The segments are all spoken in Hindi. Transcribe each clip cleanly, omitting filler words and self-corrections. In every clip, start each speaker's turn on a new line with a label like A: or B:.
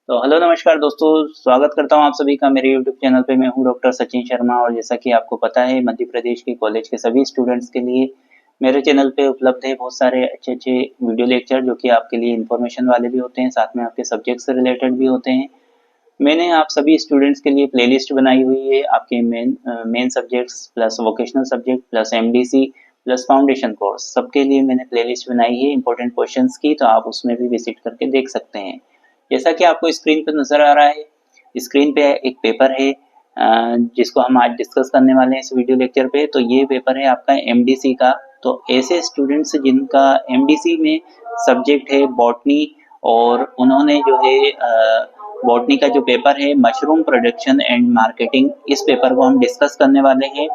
A: तो हेलो नमस्कार दोस्तों, स्वागत करता हूं आप सभी का मेरे यूट्यूब चैनल पे। मैं हूं डॉक्टर सचिन शर्मा और जैसा कि आपको पता है मध्य प्रदेश के कॉलेज के सभी स्टूडेंट्स के लिए मेरे चैनल पे उपलब्ध है बहुत सारे अच्छे अच्छे वीडियो लेक्चर जो कि आपके लिए इन्फॉर्मेशन वाले भी होते हैं, साथ में आपके सब्जेक्ट से रिलेटेड भी होते हैं। मैंने आप सभी स्टूडेंट्स के लिए प्लेलिस्ट बनाई हुई है, आपके main subjects plus vocational subject plus MDC plus foundation course सबके लिए मैंने प्लेलिस्ट बनाई है इंपॉर्टेंट क्वेश्चंस की, तो आप उसमें भी विजिट करके देख सकते हैं। जैसा कि आपको स्क्रीन पर नजर आ रहा है, स्क्रीन पे एक पेपर है जिसको हम आज डिस्कस करने वाले हैं इस वीडियो लेक्चर पे। तो ये पेपर है आपका एमडीसी का। तो ऐसे स्टूडेंट्स जिनका एमडीसी में सब्जेक्ट है बॉटनी और उन्होंने जो है बॉटनी का जो पेपर है मशरूम प्रोडक्शन एंड मार्केटिंग, इस पेपर को हम डिस्कस करने वाले हैं।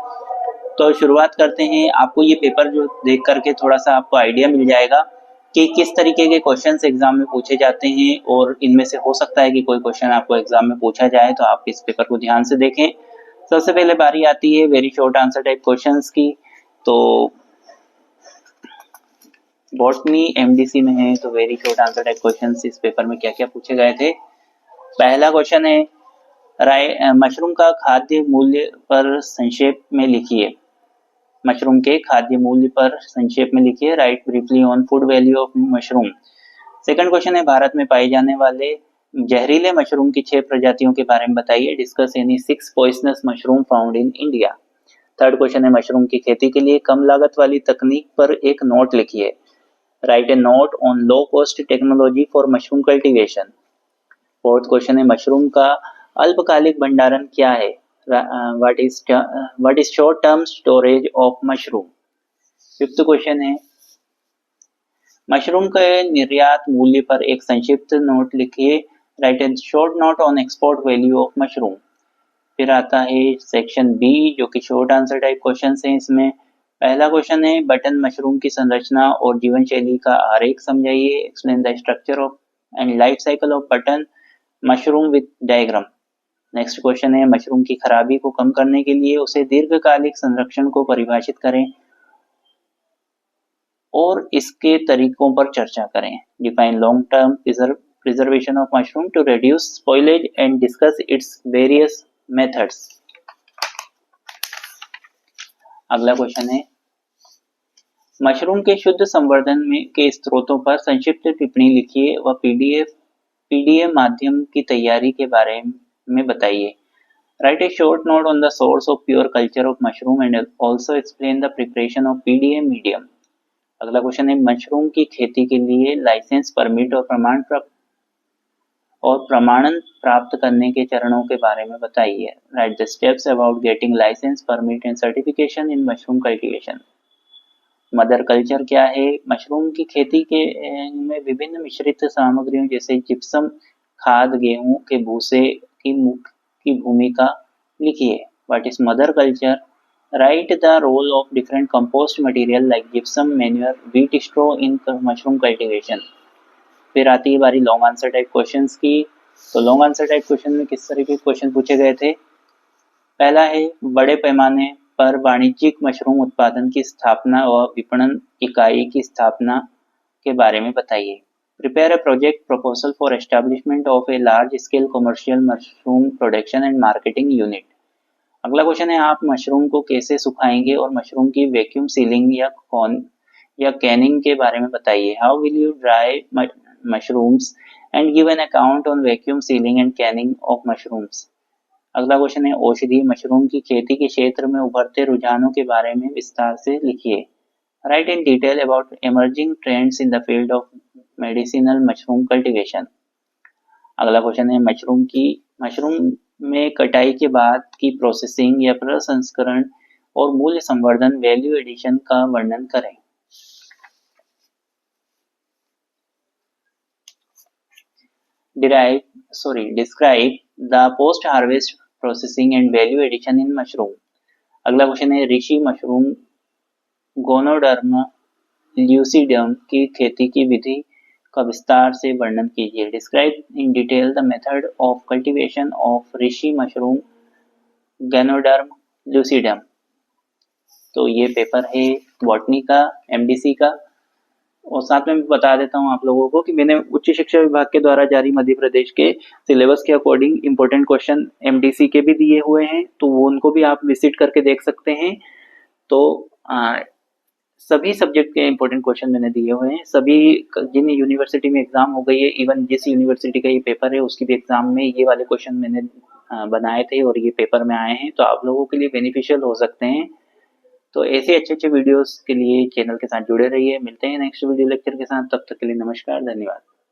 A: तो शुरुआत करते हैं। आपको ये पेपर जो देख करके थोड़ा सा आपको आइडिया मिल जाएगा कि किस तरीके के क्वेश्चंस एग्जाम में पूछे जाते हैं और इनमें से हो सकता है कि कोई क्वेश्चन आपको एग्जाम में पूछा जाए, तो आप इस पेपर को ध्यान से देखें। सबसे पहले बारी आती है very short answer type questions की। तो बॉटनी एमडीसी में है तो very short answer type questions इस पेपर में क्या क्या पूछे गए थे। पहला क्वेश्चन है मशरूम का खाद्य मूल्य पर संक्षेप में लिखिए। मशरूम के खाद्य मूल्य पर संक्षेप में लिखिए। Right briefly on food value of mushroom. Second question है भारत में पाए जाने वाले जहरीले मशरूम की 6 प्रजातियों के बारे में बताइए। Discuss any 6 poisonous mushroom found in India. Third question है मशरूम की खेती के लिए कम लागत वाली तकनीक पर एक नोट लिखिए। Right A note on low cost technology for mushroom cultivation. Fourth question है मशरूम का अल्पकालिक भंडारण क्या है। What is short term storage of mushroom. Fifth question है मशरूम के निर्यात मूल्य पर एक संक्षिप्त नोट लिखिए। Right A short note on export value of mushroom. फिर आता है सेक्शन बी जो कि शॉर्ट आंसर टाइप क्वेश्चन है। इसमें पहला क्वेश्चन है बटन मशरूम की संरचना और जीवन शैली का आरेख समझाइए। Explain the structure of and life cycle off button mushroom with diagram. Next question है मशरूम की खराबी को कम करने के लिए उसे दीर्घकालिक संरक्षण को परिभाषित करें और इसके तरीकों पर चर्चा करें। Define long term preservation of mushroom to reduce spoilage and discuss its various methods. अगला क्वेश्चन है मशरूम के शुद्ध संवर्धन में के स्रोतों पर संक्षिप्त टिप्पणी लिखिए व पीडीएफ माध्यम की तैयारी के बारे में बताइए। Write a short note on the source of pure culture of mushroom and also explain the preparation of PDA medium। अगला क्वेश्चन है मशरूम की खेती के लिए लाइसेंस परमिट और प्रमाणन प्राप्त करने के चरणों के बारे में बताइए। Write the steps about getting licence permit and certification in mushroom cultivation. Mother culture क्या है। मशरूम की खेती के में विभिन्न मिश्रित सामग्रियों जैसे जिप्सम खाद गेहूं के भूसे की भूमिका लिखिए। What is mother culture. Write the role of different compost material like gypsum manure wheat straw in mushroom cultivation. फिर आती है बारी लॉन्ग आंसर टाइप क्वेश्चंस की। तो लॉन्ग आंसर टाइप क्वेश्चन में किस तरह के क्वेश्चन पूछे गए थे। पहला है बड़े पैमाने पर वाणिज्यिक मशरूम उत्पादन की स्थापना व विपणन इकाई की स्थापना के बारे में बताइए। Prepare a project proposal for establishment of a large scale commercial mushroom production and marketing unit. अगला क्वेश्चन है आप मशरूम को कैसे सुखाएंगे और मशरूम की वैक्यूम सीलिंग या कैनिंग के बारे में बताइए। How will you dry mushrooms and give an account on vacuum ceiling and Canning of mushrooms. अगला क्वेश्चन है औषधि मशरूम की खेती के क्षेत्र में उभरते रुझानों के बारे में विस्तार से लिखिए। Right in detail about emerging trends in the field of medicinal mushroom cultivation. अगला क्वेश्चन है मशरूम में कटाई के बाद की प्रोसेसिंग या प्रसंस्करण और मूल्य संवर्धन वैल्यू एडिशन का वर्णन करें। Describe the post harvest processing and value addition in mushroom. अगला क्वेश्चन है ऋषि मशरूम गोनोडर्मा ल्यूसिडम की खेती की विधि का विस्तार से वर्णन कीजिए। Describe in detail the method of cultivation of reishi mushroom Ganoderma lucidum. तो ये पेपर है बॉटनी का एमडीसी का। और साथ में बता देता हूँ आप लोगों को कि मैंने उच्च शिक्षा विभाग के द्वारा जारी मध्य प्रदेश के सिलेबस के अकॉर्डिंग इम्पोर्टेंट क्वेश्चन एमडीसी के भी दिए हुए हैं, तो वो उनको भी आप विजिट करके देख सकते हैं। तो सभी सब्जेक्ट के इम्पोर्टेंट क्वेश्चन मैंने दिए हुए हैं। सभी जिन यूनिवर्सिटी में एग्जाम हो गई है, इवन जिस यूनिवर्सिटी का ये पेपर है उसकी भी एग्जाम में ये वाले क्वेश्चन मैंने बनाए थे और ये पेपर में आए हैं, तो आप लोगों के लिए बेनिफिशियल हो सकते हैं। तो ऐसे अच्छे अच्छे वीडियोस के लिए चैनल के साथ जुड़े रहिए। मिलते हैं नेक्स्ट वीडियो लेक्चर के साथ, तब तक के लिए नमस्कार, धन्यवाद।